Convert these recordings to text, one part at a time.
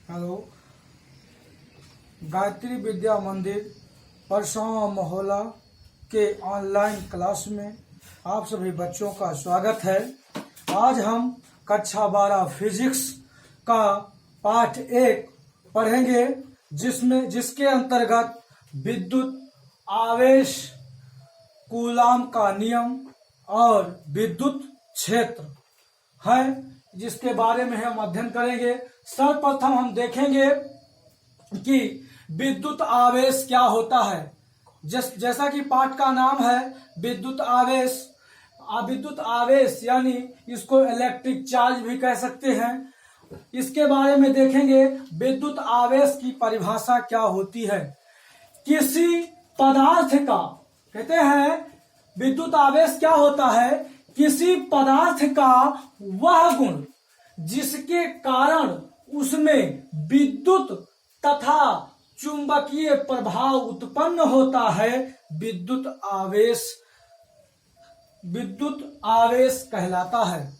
Hello. Gayatri विद्या मंदिर परसों मोहल्ला के ऑनलाइन क्लास में आप सभी बच्चों का स्वागत है। आज हम कक्षा 12 फिजिक्स का पाठ 1 पढ़ेंगे, जिसके अंतर्गत विद्युत आवेश, कूलाम का नियम और विद्युत क्षेत्र है, जिसके बारे में हम अध्ययन करेंगे। सर्वप्रथम हम देखेंगे कि विद्युत आवेश क्या होता है। जैसा कि पाठ का नाम है विद्युत आवेश। विद्युत आवेश यानी इसको इलेक्ट्रिक चार्ज भी कह सकते हैं। इसके बारे में देखेंगे विद्युत आवेश की परिभाषा क्या होती है। किसी पदार्थ का, कहते हैं विद्युत आवेश क्या होता है, किसी पदार्थ का वह गुण जिसके कारण उसमें विद्युत तथा चुंबकीय प्रभाव उत्पन्न होता है, विद्युत आवेश कहलाता है।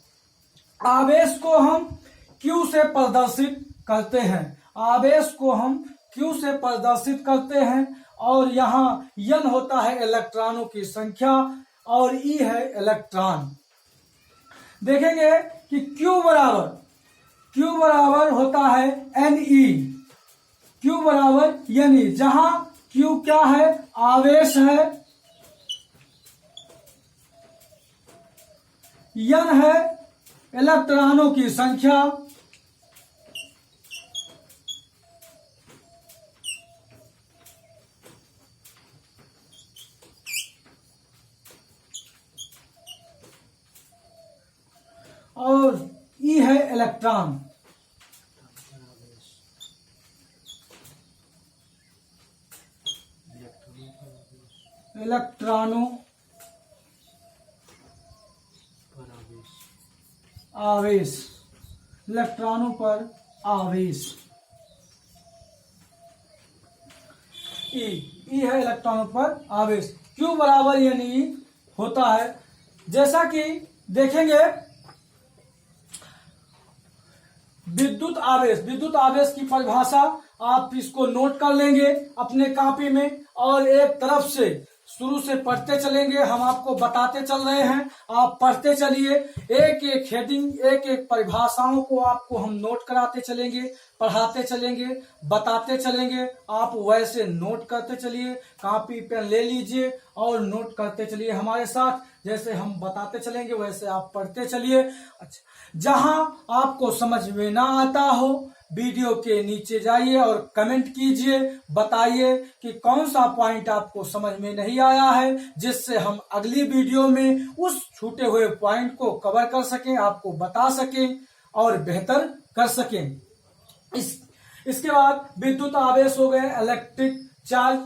आवेश को हम Q से प्रदर्शित करते हैं। आवेश को हम Q से प्रदर्शित करते हैं और यहाँ N होता है इलेक्ट्रॉनों की संख्या और E है इलेक्ट्रॉन। देखेंगे कि Q बराबर होता है Ne। Q बराबर Ne, जहां Q क्या है, आवेश है, N है इलेक्ट्रॉनों की संख्या, और E है इलेक्ट्रॉन। इलेक्ट्रॉनों आवेश, इलेक्ट्रॉनों पर आवेश। E है इलेक्ट्रॉनों पर आवेश। Q बराबर यानी होता है, जैसा कि देखेंगे विद्युत आवेश की परिभाषा आप इसको नोट कर लेंगे अपने कॉपी में और एक तरफ से शुरू से पढ़ते चलेंगे। हम आपको बताते चल रहे हैं, आप पढ़ते चलिए। एक एक हेडिंग, एक एक परिभाषाओं को आपको हम नोट कराते चलेंगे, पढ़ाते चलेंगे, बताते चलेंगे। आप वैसे नोट करते चलिए, कॉपी पेन ले लीजिए और नोट करते चलिए हमारे साथ। जैसे हम बताते चलेंगे वैसे आप पढ़ते चलिए। अच्छा, जहां आपको समझ में ना आता हो वीडियो के नीचे जाइए और कमेंट कीजिए, बताइए कि कौन सा पॉइंट आपको समझ में नहीं आया है, जिससे हम अगली वीडियो में उस छूटे हुए पॉइंट को कवर कर सकें, आपको बता सकें और बेहतर कर सकें। इसके बाद विद्युत आवेश हो गए इलेक्ट्रिक चार्ज,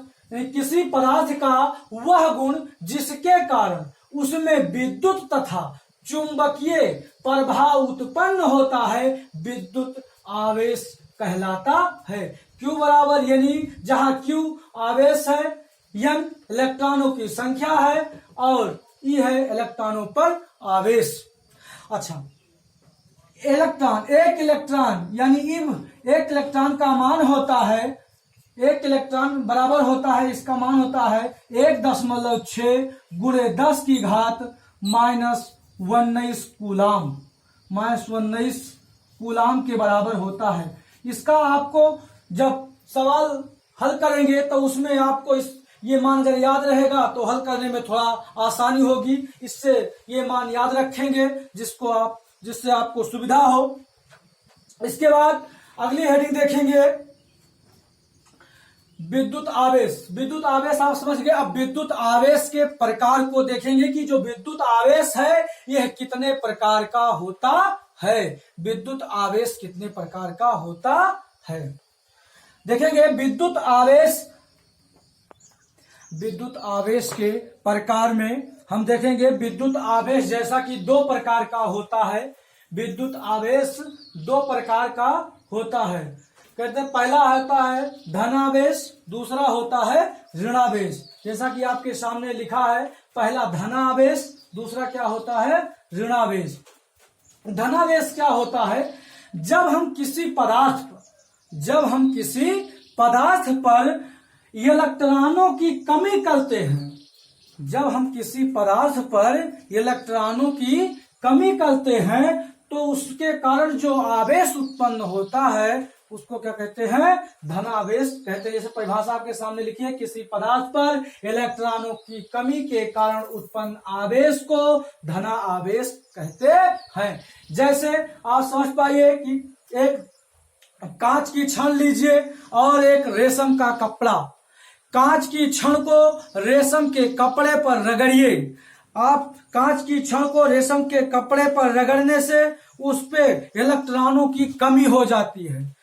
किसी पदार्थ का वह गुण जिसके कारण उसमें विद्युत तथा चुंबकीय प्रभाव उत्पन्न होता है, विद्युत आवेश कहलाता है। Q बराबर यानी जहां Q आवेश है, N इलेक्ट्रॉनों की संख्या है और E है इलेक्ट्रॉनों पर आवेश। अच्छा, एक इलेक्ट्रॉन यानी एक इलेक्ट्रॉन का मान होता है, एक इलेक्ट्रॉन बराबर होता है, इसका मान होता है 1.6 गुणे 10 की घात -19 कूलाम, -19 कूलाम के बराबर होता है। इसका आपको जब सवाल हल करेंगे तो उसमें आपको ये मान अगर याद रहेगा तो हल करने में थोड़ा आसानी होगी। इससे ये मान याद रखेंगे जिससे आपको सुविधा हो। इसके बाद अगली हेडिंग देखेंगे विद्युत आवेश आप समझ गए। अब विद्युत आवेश के प्रकार को देखेंगे कि जो विद्युत आवेश है यह कितने प्रकार का होता है। विद्युत आवेश कितने प्रकार का होता है देखेंगे। विद्युत आवेश के प्रकार में हम देखेंगे विद्युत आवेश जैसा कि 2 प्रकार का होता है। विद्युत आवेश 2 प्रकार का होता है। कहते हैं पहला होता है धनावेश, दूसरा होता है ऋणावेश। जैसा कि आपके सामने लिखा है, पहला धनावेश, दूसरा क्या होता है, ऋणावेश। धनावेश क्या होता है, जब हम किसी पदार्थ पर जब हम किसी पदार्थ पर इलेक्ट्रॉनों की कमी करते हैं, जब हम किसी पदार्थ पर इलेक्ट्रॉनों की कमी करते हैं तो उसके कारण जो आवेश उत्पन्न होता है उसको क्या कहते हैं? धनावेश कहते हैं। जैसे परिभाषा आपके सामने लिखी है, किसी पदार्थ पर इलेक्ट्रॉनों की कमी के कारण उत्पन्न आवेश को धनावेश कहते हैं। जैसे आप समझ पाइए कि एक कांच की छड़ लीजिए और एक रेशम का कपड़ा, कांच की छड़ को रेशम के कपड़े पर रगड़िए। आप कांच की छड़ को रेशम के कपड़े पर रगड़ने से उस पे इलेक्ट्रॉनों की कमी हो जाती है,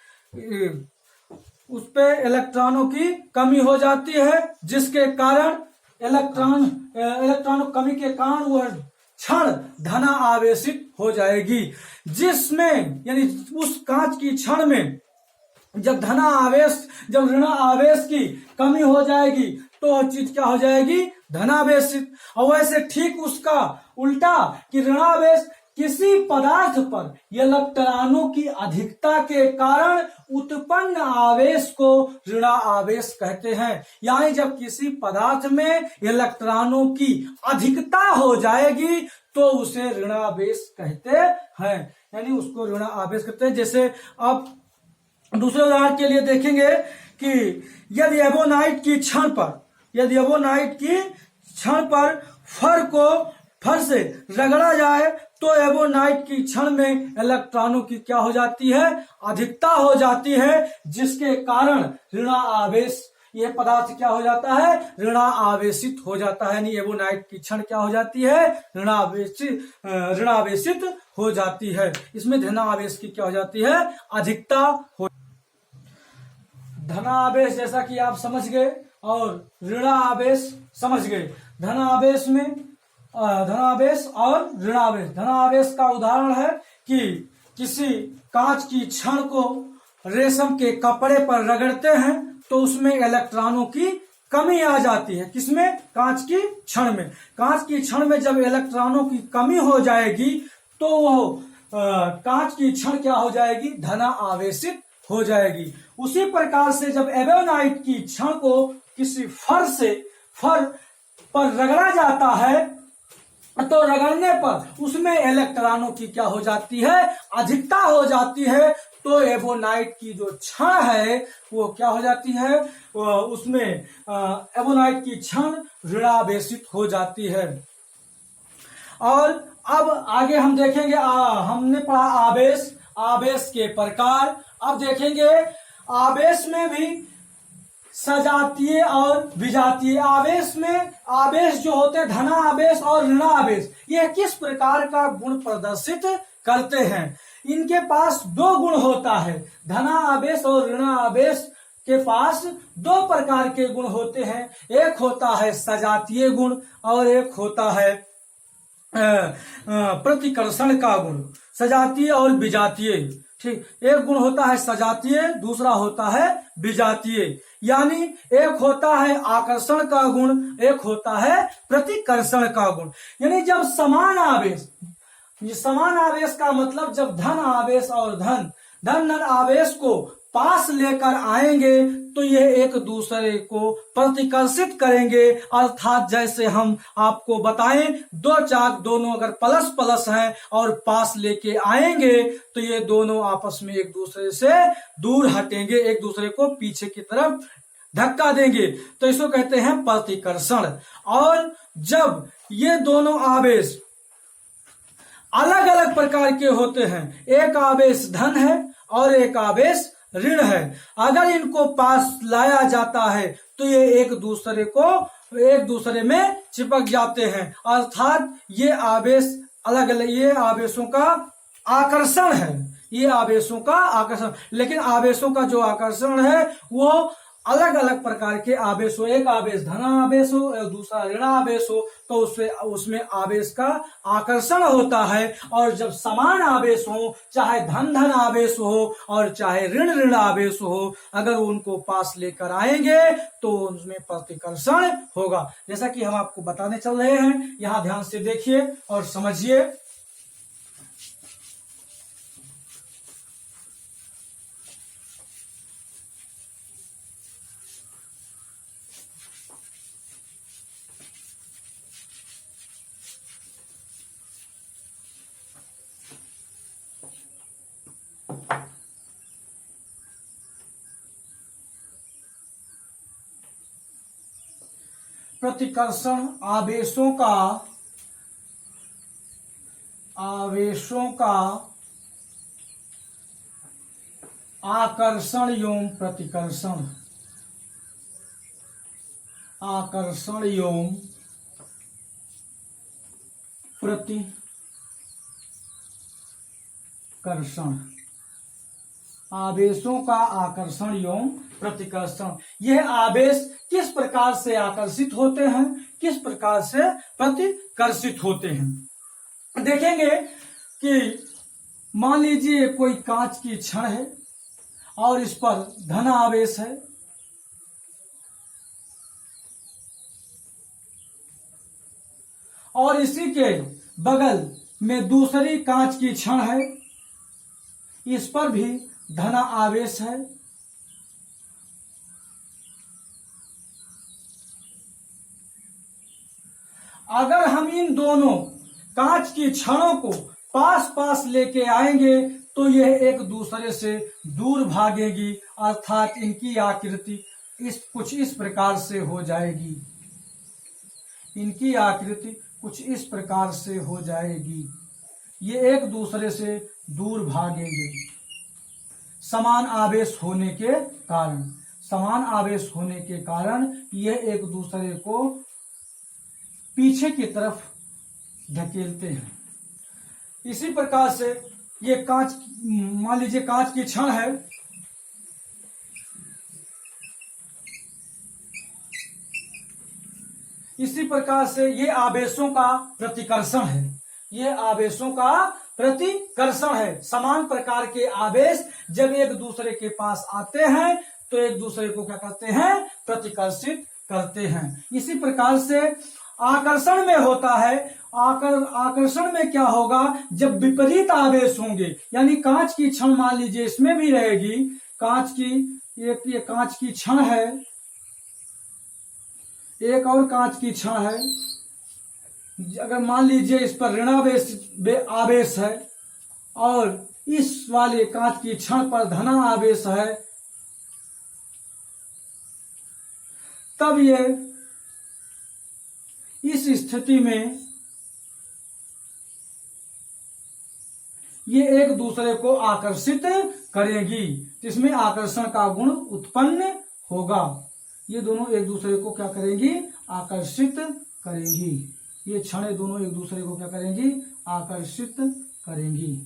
उस पे इलेक्ट्रॉनों की कमी हो जाती है, जिसके कारण इलेक्ट्रॉनों कमी के कारण वह छड़ धना आवेशित हो जाएगी, जिसमें यानी उस कांच की छड़ में जब जब ऋण आवेश की कमी हो जाएगी तो वह चीज क्या हो जाएगी? धनावेशित। और वैसे ठीक उसका उल्टा कि ऋणावेश किसी पदार्थ पर इलेक्ट्रॉनों की अधिकता के कारण उत्पन्न आवेश को ऋण आवेश कहते हैं। यानी जब किसी पदार्थ में इलेक्ट्रॉनों की अधिकता हो जाएगी तो उसे ऋणावेश कहते हैं, यानी उसको ऋण आवेश कहते हैं। जैसे अब दूसरे उदाहरण के लिए देखेंगे कि यदि एबोनाइट की छड़ पर फर से रगड़ा जाए तो एबोनाइट की छड़ में इलेक्ट्रॉनों की क्या हो जाती है? अधिकता हो जाती है, जिसके कारण ऋण आवेश, यह पदार्थ क्या हो जाता है? ऋण आवेशित हो जाता है। यानी एबोनाइट की छड़ क्या हो जाती है? ऋण आवेशित हो जाती है। इसमें धनावेश की क्या हो जाती है? अधिकता हो। धनावेश जैसा कि आप समझ गए और ऋणावेश समझ गए। धनावेश में धनावेश और ऋणावेश। धनावेश का उदाहरण है कि किसी कांच की छड़ को रेशम के कपड़े पर रगड़ते हैं तो उसमें इलेक्ट्रॉनों की कमी आ जाती है। किसमें? कांच की छड़ में। कांच की छड़ में जब इलेक्ट्रॉनों की कमी हो जाएगी तो वो कांच की छड़ क्या हो जाएगी? धना आवेशित हो जाएगी। उसी प्रकार से जब एबोनाइट की छड़ को किसी फर पर रगड़ा जाता है तो रगड़ने पर उसमें इलेक्ट्रॉनों की क्या हो जाती है? अधिकता हो जाती है। तो एबोनाइट की जो छड़ है वो क्या हो जाती है? उसमें एबोनाइट की छड़ ऋणावेशित हो जाती है। और अब आगे हम देखेंगे, हमने पढ़ा आवेश के प्रकार। अब देखेंगे आवेश में भी सजातीय और विजातीय। आवेश में आवेश जो होते हैं धना आवेश और ऋण आवेश, यह किस प्रकार का गुण प्रदर्शित करते हैं? इनके पास दो गुण होता है। धना आवेश और ऋण आवेश के पास दो प्रकार के गुण होते हैं। एक होता है सजातीय गुण और एक होता है प्रतिकर्षण का गुण। सजातीय और विजातीय, ठीक। एक गुण होता है सजातीय, दूसरा होता है विजातीय। यानी एक होता है आकर्षण का गुण, एक होता है प्रतिकर्षण का गुण। यानी जब समान आवेश का मतलब जब धन आवेश और धन आवेश को पास लेकर आएंगे तो ये एक दूसरे को प्रतिकर्षित करेंगे। अर्थात जैसे हम आपको बताएं, दो चाक दोनों अगर प्लस प्लस हैं और पास लेके आएंगे तो ये दोनों आपस में एक दूसरे से दूर हटेंगे, एक दूसरे को पीछे की तरफ धक्का देंगे, तो इसको कहते हैं प्रतिकर्षण। और जब ये दोनों आवेश अलग अलग प्रकार के होते हैं, एक आवेश धन है और एक आवेश ऋण है, अगर इनको पास लाया जाता है तो ये एक दूसरे में चिपक जाते हैं। अर्थात ये आवेश अलग अलग, ये आवेशों का आकर्षण है, ये आवेशों का आकर्षण। लेकिन आवेशों का जो आकर्षण है वो अलग अलग प्रकार के आवेश हो। एक आवेश धन आवेश हो और दूसरा ऋण आवेश हो तो उसमें आवेश का आकर्षण होता है। और जब समान आवेश हो, चाहे धन आवेश हो और चाहे ऋण आवेश हो, अगर उनको पास लेकर आएंगे तो उसमें प्रतिकर्षण होगा। जैसा कि हम आपको बताने चल रहे हैं, यहाँ ध्यान से देखिए और समझिए। प्रतिकर्षण आवेशों का आकर्षण एवं प्रतिकर्षण, आकर्षण एवं प्रतिकर्षण, आवेशों का आकर्षण एवं प्रतिकर्षण। यह आवेश किस प्रकार से आकर्षित होते हैं, किस प्रकार से प्रतिकर्षित होते हैं। देखेंगे कि मान लीजिए कोई कांच की छड़ है और इस पर धन आवेश है, और इसी के बगल में दूसरी कांच की छड़ है, इस पर भी धन आवेश है। अगर हम इन दोनों कांच की छड़ों को पास पास लेके आएंगे तो यह एक दूसरे से दूर भागेगी, अर्थात इनकी आकृति कुछ इस प्रकार से हो जाएगी, इनकी आकृति कुछ इस प्रकार से हो जाएगी। ये एक दूसरे से दूर भागेंगे समान आवेश होने के कारण, समान आवेश होने के कारण यह एक दूसरे को पीछे की तरफ धकेलते हैं। इसी प्रकार से ये कांच, मान लीजिए कांच की छड़ है, इसी प्रकार से ये आवेशों का प्रतिकर्षण है, ये आवेशों का प्रतिकर्षण है। समान प्रकार के आवेश जब एक दूसरे के पास आते हैं तो एक दूसरे को क्या करते हैं, प्रतिकर्षित करते हैं। इसी प्रकार से आकर्षण में होता है, आकर्षण में क्या होगा, जब विपरीत आवेश होंगे, यानी कांच की छड़ मान लीजिए इसमें भी रहेगी, कांच की ये कांच की छड़ है, एक और कांच की छड़ है, अगर मान लीजिए इस पर ऋणावेश आवेश है और इस वाले कांच की छड़ पर धना आवेश है, तब ये इस स्थिति में ये एक दूसरे को आकर्षित करेगी, जिसमें आकर्षण का गुण उत्पन्न होगा। ये दोनों एक दूसरे को क्या करेंगी, आकर्षित करेंगी। ये छड़ें दोनों एक दूसरे को क्या करेंगी, आकर्षित करेंगी।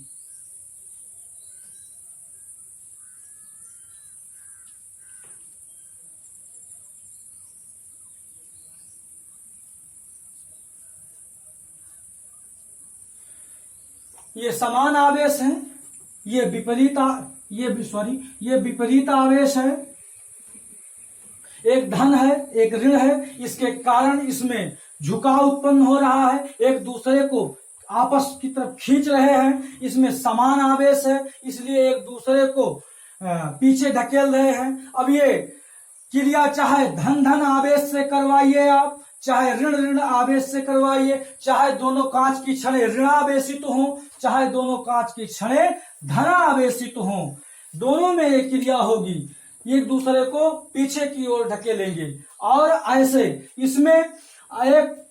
ये समान आवेश है, ये विपरीत आवेश है, एक धन है एक ऋण है, इसके कारण इसमें झुकाव उत्पन्न हो रहा है, एक दूसरे को आपस की तरफ खींच रहे हैं। इसमें समान आवेश है, इसलिए एक दूसरे को पीछे धकेल रहे हैं। अब ये क्रिया चाहे धन धन आवेश से करवाइए आप, चाहे ऋण ऋण आवेश से करवाइए, चाहे दोनों कांच की छड़ें ऋणावेशित हों, चाहे दोनों कांच की छड़ें धनावेशित हों, दोनों में एक क्रिया होगी, एक दूसरे को पीछे की ओर ढकेलेंगे। और ऐसे इसमें एक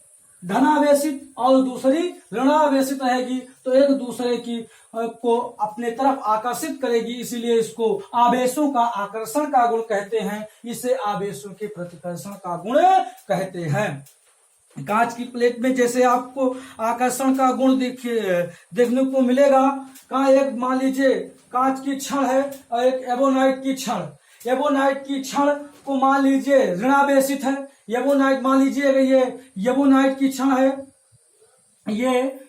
धनावेशित और दूसरी ऋणावेशित रहेगी, तो एक दूसरे की को अपने तरफ आकर्षित करेगी, इसीलिए इसको आवेशों का आकर्षण का गुण कहते हैं, इसे आवेशों के प्रतिकर्षण का गुण कहते हैं। कांच की प्लेट में जैसे आपको आकर्षण का गुण देखने को मिलेगा, कहाँ एक मान लीजिए कांच की छड़ है और एक एबोनाइट की छड़, एबोनाइट की छड़ को मान लीजिए ऋणावेशित है, एबोनाइट मान लीजिए ये एबोनाइट की छड़ है, ये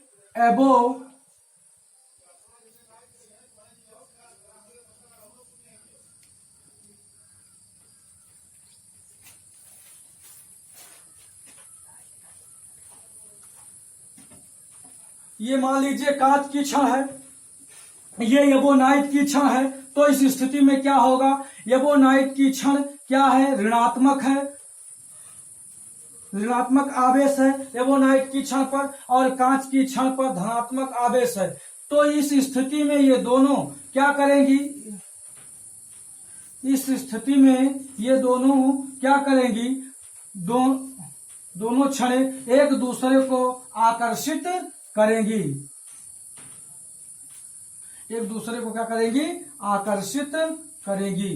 ये मान लीजिए कांच की छड़ है, ये एबोनाइट की छड़ है, तो इस स्थिति में क्या होगा, एबोनाइट की छड़ क्या है, ऋणात्मक है, ऋणात्मक आवेश है एबोनाइट की छड़ पर, और कांच की छड़ पर धनात्मक आवेश है। तो इस स्थिति में ये दोनों क्या करेंगी, इस स्थिति में ये दोनों क्या करेंगी, दोनों छड़ें एक दूसरे को आकर्षित करेंगी, एक दूसरे को क्या करेंगी, आकर्षित करेंगी।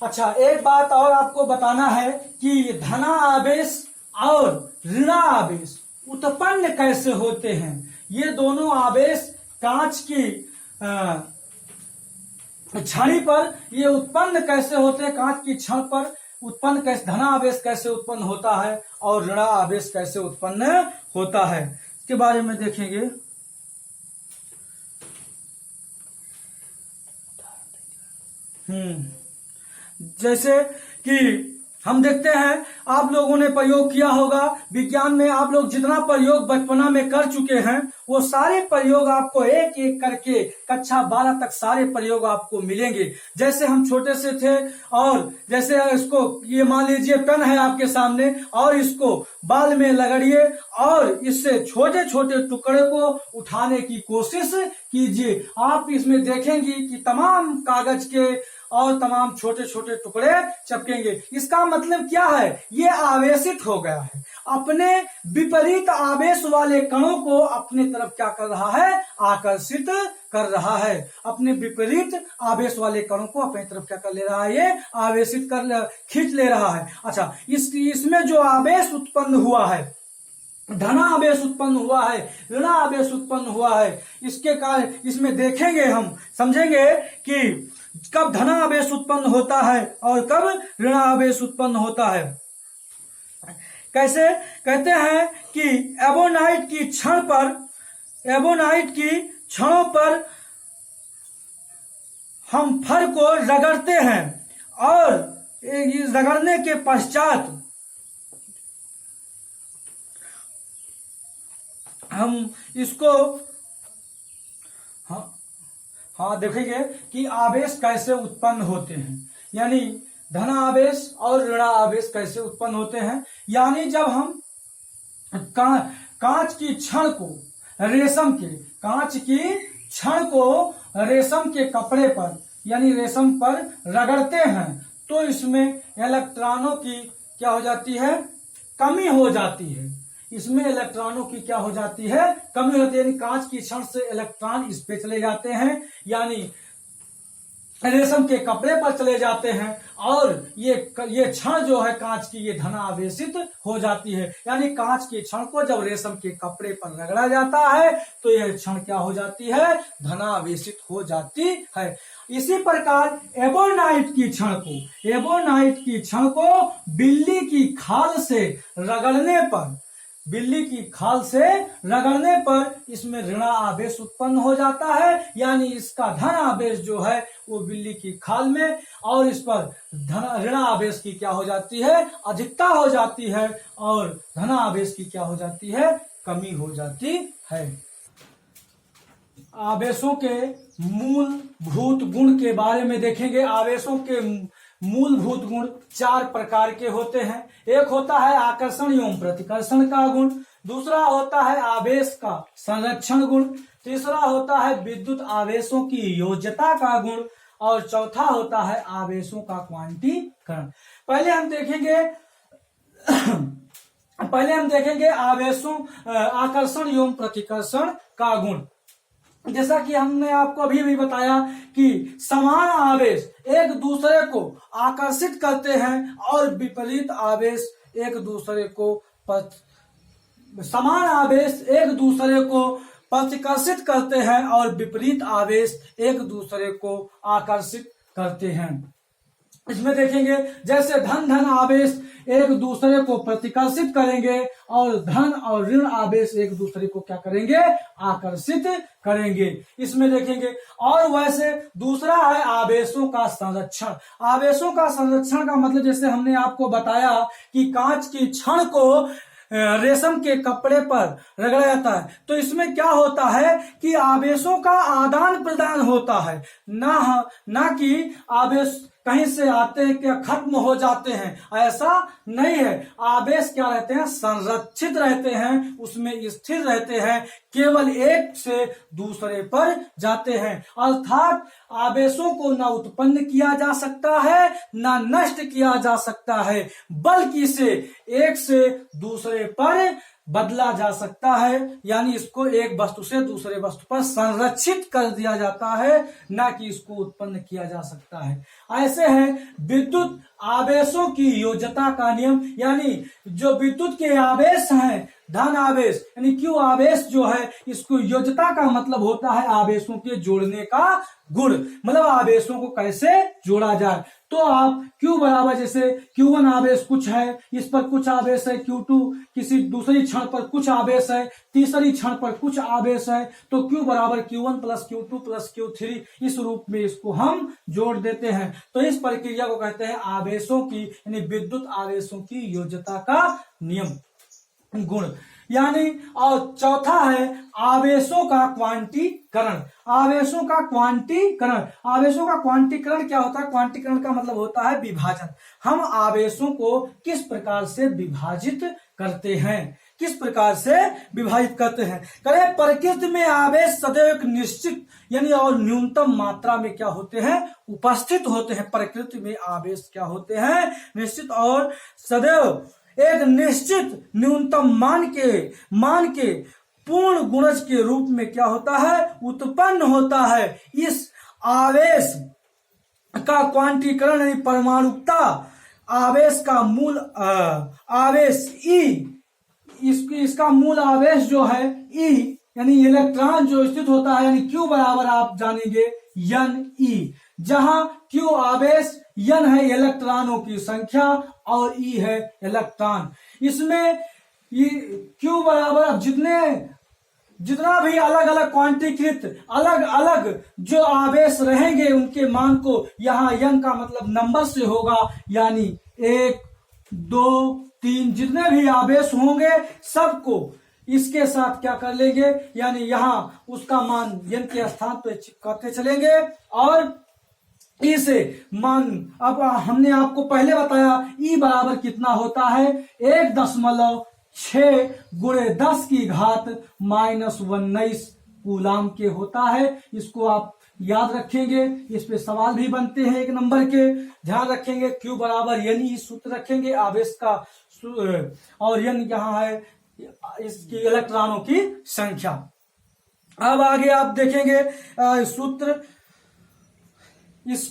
अच्छा, एक बात और आपको बताना है कि धनावेश और ऋणावेश उत्पन्न कैसे होते हैं। ये दोनों आवेश कांच की छड़ी पर ये उत्पन्न कैसे होते हैं, कांच की छड़ पर उत्पन्न कैसे, धनावेश कैसे उत्पन्न होता है और ऋणावेश कैसे उत्पन्न होता है, इसके बारे में देखेंगे। जैसे कि हम देखते हैं, आप लोगों ने प्रयोग किया होगा विज्ञान में, आप लोग जितना प्रयोग बचपना में कर चुके हैं वो सारे प्रयोग आपको एक एक करके कक्षा 12 तक सारे प्रयोग आपको मिलेंगे। जैसे हम छोटे से थे और जैसे इसको ये मान लीजिए पेन है आपके सामने और इसको बाल में लगड़िए और इससे छोटे छोटे टुकड़े को उठाने की कोशिश कीजिए। आप इसमें देखेंगे कि तमाम कागज के और तमाम छोटे छोटे टुकड़े चिपकेंगे। इसका मतलब क्या है, ये आवेशित हो गया है, अपने विपरीत आवेश वाले कणों को अपने तरफ क्या कर रहा है, आकर्षित कर रहा है। अपने विपरीत आवेश वाले कणों को अपनी तरफ क्या कर ले रहा है, ये आवेशित कर खींच ले रहा है। अच्छा, इसमें जो आवेश उत्पन्न हुआ है, धनावेश उत्पन्न हुआ है, ऋणावेश उत्पन्न हुआ है, इसके कारण इसमें देखेंगे, हम समझेंगे कि कब धनावेश उत्पन्न होता है और कब ऋणावेश उत्पन्न होता है। कैसे कहते हैं कि एबोनाइट की छड़ पर, एबोनाइट की छड़ों पर हम फर को रगड़ते हैं और रगड़ने के पश्चात हम इसको हाँ देखेंगे कि आवेश कैसे उत्पन्न होते हैं, यानी धनावेश और ऋणावेश कैसे उत्पन्न होते हैं। यानी जब हम कांच की छड़ को रेशम के, कांच की छड़ को रेशम के कपड़े पर यानी रेशम पर रगड़ते हैं तो इसमें इलेक्ट्रॉनों की क्या हो जाती है, कमी हो जाती है। इसमें इलेक्ट्रॉनों की क्या हो जाती है, कमी होती है, यानी कांच की छड़ से इलेक्ट्रॉन इस पे चले जाते हैं, यानी रेशम के कपड़े पर चले जाते हैं और ये छड़ जो है कांच की, ये धनावेशित हो जाती है। यानी कांच की छड़ को जब रेशम के कपड़े पर रगड़ा जाता है तो यह छड़ क्या हो जाती है, धनावेशित हो जाती है। इसी प्रकार एबोनाइट की छड़ को, एबोनाइट की छड़ को बिल्ली की खाल से रगड़ने पर, बिल्ली की खाल से रगड़ने पर इसमें ऋणावेश उत्पन्न हो जाता है, यानी इसका धनावेश जो है वो बिल्ली की खाल में और इस पर ऋणावेश की क्या हो जाती है, अधिकता हो जाती है और धनावेश की क्या हो जाती है, कमी हो जाती है। आवेशों के मूलभूत गुण के बारे में देखेंगे। आवेशों के मूलभूत गुण 4 प्रकार के होते हैं। एक होता है आकर्षण एवं प्रतिकर्षण का गुण, दूसरा होता है आवेश का संरक्षण गुण, तीसरा होता है विद्युत आवेशों की योज्यता का गुण और चौथा होता है आवेशों का क्वांटीकरण। पहले हम देखेंगे आवेशों आकर्षण एवं प्रतिकर्षण का गुण। जैसा कि हमने आपको अभी भी बताया कि समान आवेश एक दूसरे को आकर्षित करते हैं और विपरीत आवेश एक दूसरे को समान आवेश एक दूसरे को प्रतिकर्षित करते हैं और विपरीत आवेश एक दूसरे को आकर्षित करते हैं। इसमें देखेंगे जैसे धन आवेश एक दूसरे को प्रतिकर्षित करेंगे और धन और ऋण आवेश एक दूसरे को क्या करेंगे, आकर्षित करेंगे। इसमें देखेंगे और वैसे दूसरा है आवेशों का संरक्षण। आवेशों का संरक्षण का मतलब जैसे हमने आपको बताया कि कांच की छड़ को रेशम के कपड़े पर रगड़ा जाता है तो इसमें क्या होता है कि आवेशों का आदान प्रदान होता है, ना कि आवेश कहीं से आते हैं क्या खत्म हो जाते हैं, ऐसा नहीं है। आवेश क्या रहते हैं, संरक्षित रहते हैं, उसमें स्थिर रहते हैं, केवल एक से दूसरे पर जाते हैं। अर्थात आवेशों को ना उत्पन्न किया जा सकता है ना नष्ट किया जा सकता है, बल्कि इसे एक से दूसरे पर बदला जा सकता है, यानी इसको एक वस्तु से दूसरे वस्तु पर संरक्षित कर दिया जाता है, ना कि इसको उत्पन्न किया जा सकता है। ऐसे है विद्युत आवेशों की योज्यता का नियम, यानी जो विद्युत के आवेश हैं, धन आवेश यानी क्यू आवेश जो है, इसको योज्यता का मतलब होता है आवेशों के जोड़ने का गुण, मतलब आवेशों को कैसे जोड़ा जाए। तो आप Q बराबर जैसे Q1 आवेश कुछ है, इस पर कुछ आवेश है, Q2 किसी दूसरी क्षण पर कुछ आवेश है, तीसरी क्षण पर कुछ आवेश है, तो Q बराबर Q1 plus Q2 plus Q3 इस रूप में इसको हम जोड़ देते हैं। तो इस प्रक्रिया को कहते हैं आवेशों की यानी विद्युत आवेशों की योज्यता का नियम गुण। यानी और चौथा है आवेशों का क्वांटीकरण। आवेशों का क्वांटीकरण, आवेशों का क्वांटीकरण क्या होता है, क्वांटीकरण का मतलब होता है विभाजन। हम आवेशों को किस प्रकार से विभाजित करते हैं, किस प्रकार से विभाजित करते हैं। करें प्रकृति में आवेश सदैव एक निश्चित यानी और न्यूनतम मात्रा में क्या होते हैं, उपस्थित होते हैं। प्रकृति में आवेश क्या होते हैं, निश्चित और सदैव एक निश्चित न्यूनतम मान के पूर्ण गुणज के रूप में क्या होता है, उत्पन्न होता है। इस आवेश का क्वांटीकरण यानी परमाणुकता आवेश का मूल आवेश ई, इसका मूल आवेश जो है ई यानी इलेक्ट्रॉन जो स्थित होता है, यानी क्यू बराबर आप जानेंगे एन ई, जहां क्यू आवेश एन है इलेक्ट्रॉनों की संख्या और ई है इलेक्ट्रॉन। इसमें क्यू बराबर अब जितना भी अलग अलग क्वांटीकृत अलग अलग जो आवेश रहेंगे उनके मान को यहाँ एन का मतलब नंबर से होगा, यानी 1 2 3 जितने भी आवेश होंगे सबको इसके साथ क्या कर लेंगे, यानी यहाँ उसका मान एन के स्थान पे करते चलेंगे। और इसे मान अब हमने आपको पहले बताया ई बराबर कितना होता है, 1.6 गुणे 10 की घात -19 कूलाम के होता है। इसको आप याद रखेंगे, इस पे सवाल भी बनते हैं 1 नंबर के, ध्यान रखेंगे। क्यू बराबर एन ई सूत्र रखेंगे आवेश का, और एन यहाँ है इसकी इलेक्ट्रॉनों की संख्या। अब आगे आप देखेंगे सूत्र इस